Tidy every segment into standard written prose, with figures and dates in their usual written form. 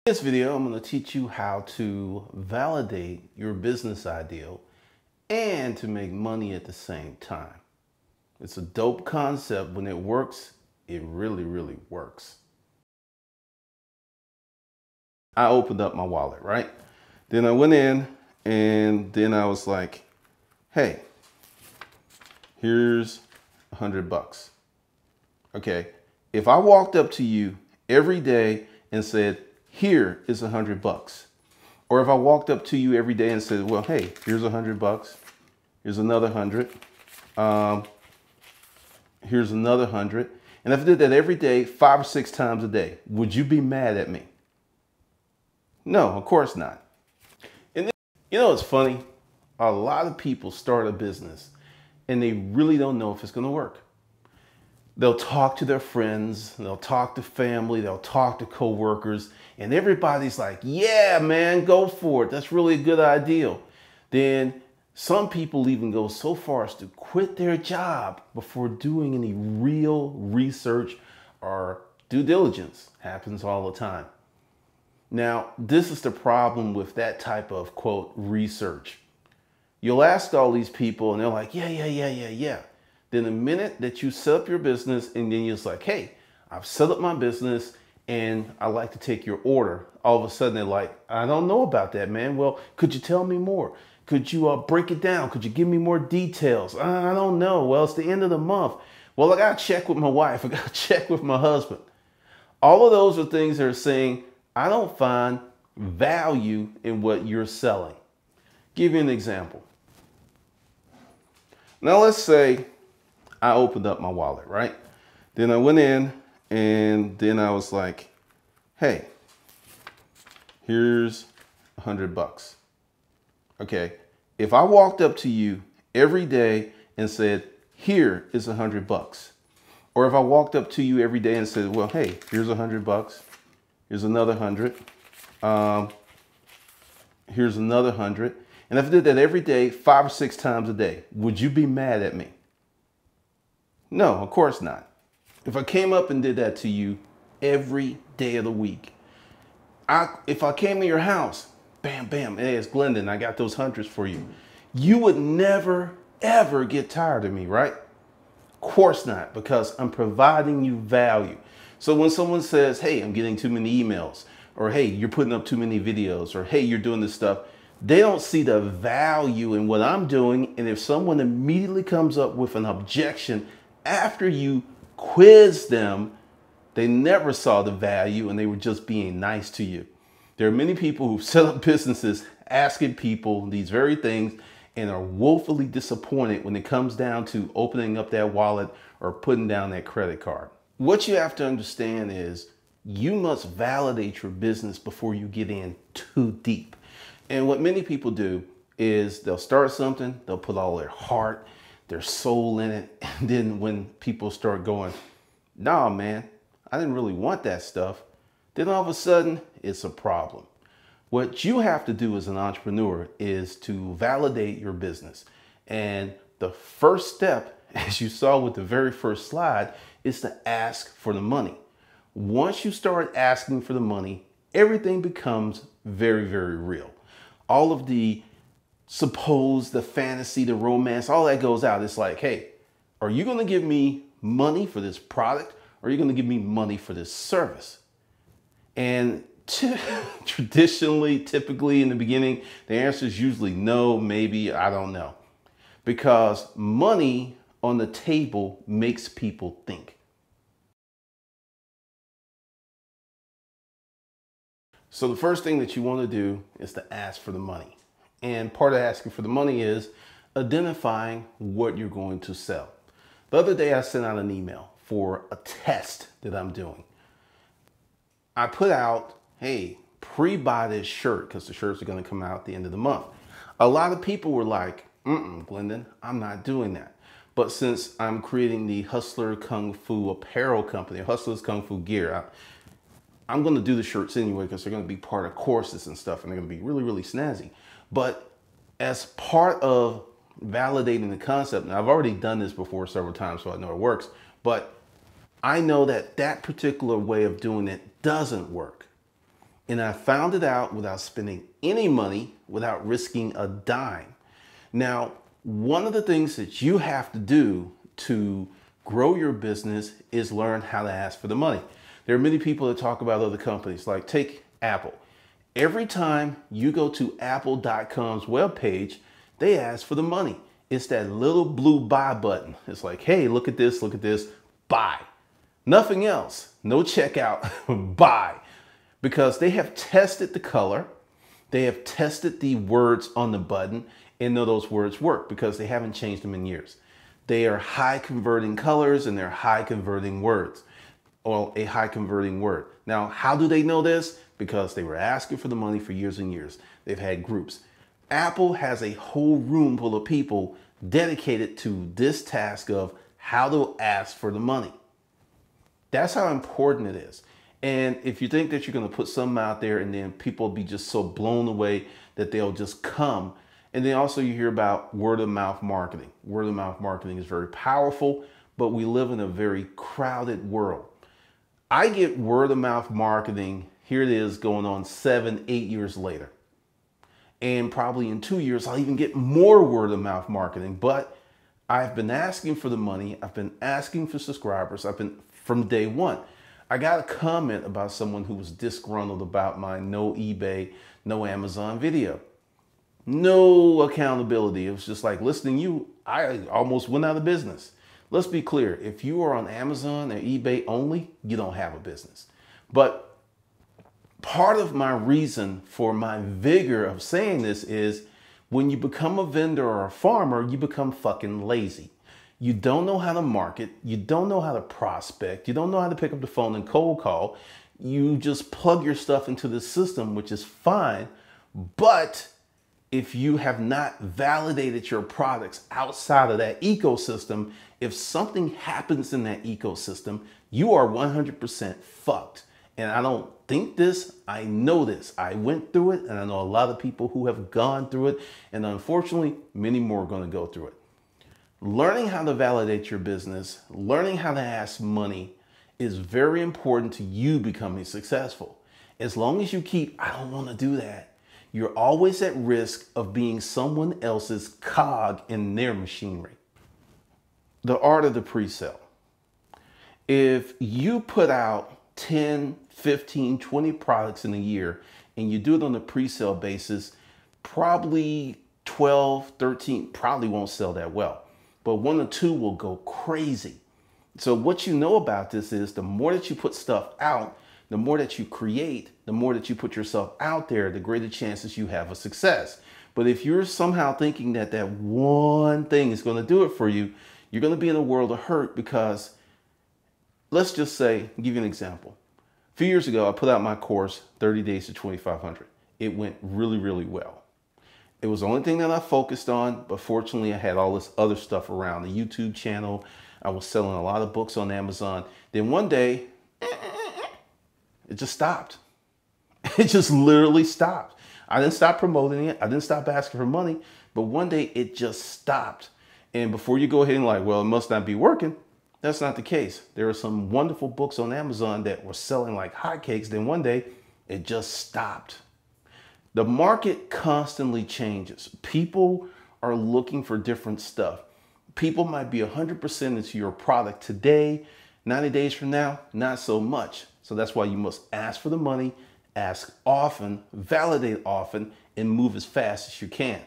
In this video, I'm going to teach you how to validate your business ideal and to make money at the same time. It's a dope concept. When it works, it really, really works. I opened up my wallet, right? Then I went in and then I was like, hey, here's $100. Okay. If I walked up to you every day and said, here is $100. Or if I walked up to you every day and said, well, hey, here's $100. Here's another 100. Here's another 100. And if I did that every day, 5 or 6 times a day, would you be mad at me? No, of course not. And then, you know, it's funny. A lot of people start a business and they really don't know if it's going to work. They'll talk to their friends, they'll talk to family, they'll talk to coworkers, and everybody's like, yeah, man, go for it. That's really a good idea. Then some people even go so far as to quit their job before doing any real research or due diligence. Happens all the time. Now, this is the problem with that type of, quote, research. You'll ask all these people and they're like, yeah. Then the minute that you set up your business and then you're just like, hey, I've set up my business and I like to take your order. All of a sudden they're like, I don't know about that, man. Well, could you tell me more? Could you break it down? Could you give me more details? I don't know. Well, it's the end of the month. Well, I got to check with my wife. I got to check with my husband. All of those are things that are saying, I don't find value in what you're selling. Give you an example. Now, let's say I opened up my wallet, right? Then I went in and then I was like, hey, here's $100. Okay. If I walked up to you every day and said, here is $100. Or if I walked up to you every day and said, well, hey, here's $100. Here's another 100. Here's another 100. And if I did that every day, 5 or 6 times a day, would you be mad at me? No, of course not. If I came up and did that to you every day of the week, if I came to your house, bam, bam, hey, it's Glendon, I got those hundreds for you, you would never, ever get tired of me, right? Of course not, because I'm providing you value. So when someone says, hey, I'm getting too many emails, or hey, you're putting up too many videos, or hey, you're doing this stuff, they don't see the value in what I'm doing. And if someone immediately comes up with an objection after you quiz them, they never saw the value and they were just being nice to you. There are many people who've set up businesses asking people these very things and are woefully disappointed when it comes down to opening up that wallet or putting down that credit card. What you have to understand is you must validate your business before you get in too deep. And what many people do is they'll start something, they'll put all their heart, their soul in it. And then when people start going, nah, man, I didn't really want that stuff. Then all of a sudden it's a problem. What you have to do as an entrepreneur is to validate your business. And the first step, as you saw with the very first slide, is to ask for the money. Once you start asking for the money, everything becomes very, very real. All of the the fantasy, the romance, all that goes out. It's like, hey, are you going to give me money for this product? Or are you going to give me money for this service? And traditionally, typically in the beginning, the answer is usually no, maybe, I don't know. Because money on the table makes people think. So the first thing that you want to do is to ask for the money. And part of asking for the money is identifying what you're going to sell. The other day I sent out an email for a test that I'm doing. I put out, hey, pre-buy this shirt because the shirts are going to come out at the end of the month. A lot of people were like, Glendon, I'm not doing that. But since I'm creating the Hustler Kung Fu apparel company, Hustler's Kung Fu gear, I'm going to do the shirts anyway because they're going to be part of courses and stuff and they're going to be really, really snazzy. But as part of validating the concept, and I've already done this before several times, so I know it works, but I know that that particular way of doing it doesn't work. And I found it out without spending any money, without risking a dime. Now, one of the things that you have to do to grow your business is learn how to ask for the money. There are many people that talk about other companies, like take Apple. Every time you go to apple.com's webpage, they ask for the money. It's that little blue buy button. It's like, hey, look at this, buy. Nothing else. No checkout, buy. Because they have tested the color, they have tested the words on the button, and know those words work because they haven't changed them in years. They are high converting colors and they're high converting words, or a high converting word. Now, how do they know this? Because they were asking for the money for years and years. They've had groups. Apple has a whole room full of people dedicated to this task of how to ask for the money. That's how important it is. And if you think that you're going to put something out there and then people will be just so blown away that they'll just come. And then also you hear about word of mouth marketing. Word of mouth marketing is very powerful, but we live in a very crowded world. I get word of mouth marketing. Here it is going on 7, 8 years later. And probably in 2 years, I'll even get more word of mouth marketing. But I've been asking for the money. I've been asking for subscribers. I've been from day one. I got a comment about someone who was disgruntled about my no eBay, no Amazon video. No accountability. It was just like, listening to you, I almost went out of business. Let's be clear. If you are on Amazon or eBay only, you don't have a business. But part of my reason for my vigor of saying this is when you become a vendor or a farmer, you become fucking lazy. You don't know how to market. You don't know how to prospect. You don't know how to pick up the phone and cold call. You just plug your stuff into the system, which is fine. But if you have not validated your products outside of that ecosystem, if something happens in that ecosystem, you are 100% fucked. And I don't think this, I know this. I went through it, and I know a lot of people who have gone through it. And unfortunately, many more are going to go through it. Learning how to validate your business, learning how to ask money is very important to you becoming successful. As long as you keep, I don't want to do that, you're always at risk of being someone else's cog in their machinery. The art of the pre-sale. If you put out 10, 15, 20 products in a year and you do it on a pre-sale basis, probably 12, 13 probably won't sell that well. But 1 or 2 will go crazy. So what you know about this is the more that you put stuff out, the more that you create, the more that you put yourself out there, the greater chances you have of success. But if you're somehow thinking that that one thing is going to do it for you, you're going to be in a world of hurt because let's just say, I'll give you an example. A few years ago, I put out my course, 30 Days to 2,500. It went really, really well. It was the only thing that I focused on, but fortunately I had all this other stuff around the YouTube channel. I was selling a lot of books on Amazon. Then one day, it just stopped. It just literally stopped. I didn't stop promoting it. I didn't stop asking for money, but one day it just stopped. And before you go ahead and like, well, it must not be working. That's not the case. There are some wonderful books on Amazon that were selling like hotcakes. Then one day it just stopped. The market constantly changes. People are looking for different stuff. People might be 100% into your product today, 90 days from now, not so much. So that's why you must ask for the money, ask often, validate often, and move as fast as you can.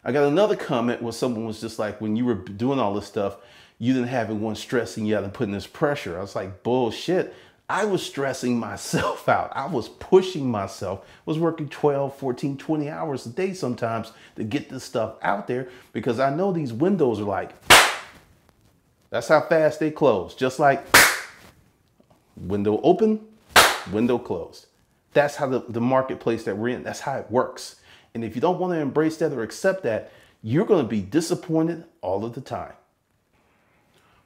I got another comment where someone was just like, when you were doing all this stuff, you didn't have anyone stressing you out and putting this pressure. I was like, bullshit. I was stressing myself out. I was pushing myself. I was working 12, 14, 20 hours a day sometimes to get this stuff out there because I know these windows are like, that's how fast they close. Just like window open, window closed. That's how the marketplace that we're in, that's how it works. And if you don't want to embrace that or accept that, you're going to be disappointed all of the time.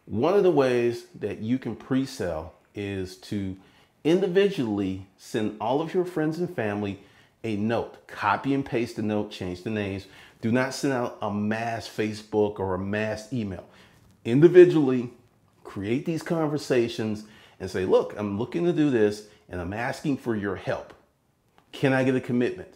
One of the ways that you can pre-sell is to individually send all of your friends and family a note. Copy and paste the note, change the names. Do not send out a mass Facebook or a mass email. Individually create these conversations and say, look, I'm looking to do this and I'm asking for your help. Can I get a commitment?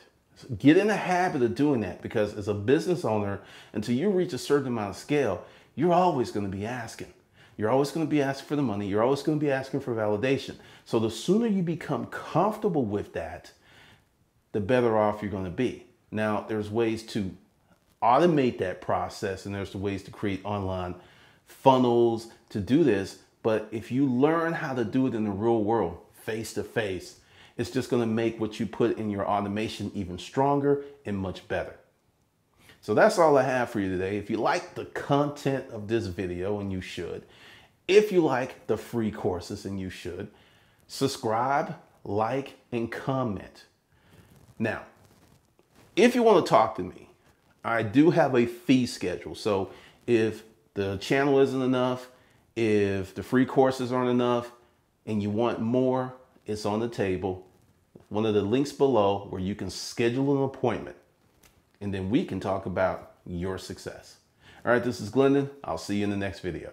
Get in the habit of doing that, because as a business owner, until you reach a certain amount of scale, you're always going to be asking. You're always going to be asking for the money. You're always going to be asking for validation. So the sooner you become comfortable with that, the better off you're going to be. Now, there's ways to automate that process, and there's ways to create online funnels to do this. But if you learn how to do it in the real world, face to face, it's just going to make what you put in your automation even stronger and much better. So that's all I have for you today. If you like the content of this video, and you should, if you like the free courses, and you should, subscribe, like, and comment. Now, if you want to talk to me, I do have a fee schedule. So if the channel isn't enough, if the free courses aren't enough, and you want more, it's on the table. One of the links below where you can schedule an appointment, and then we can talk about your success. All right, this is Glendon. I'll see you in the next video.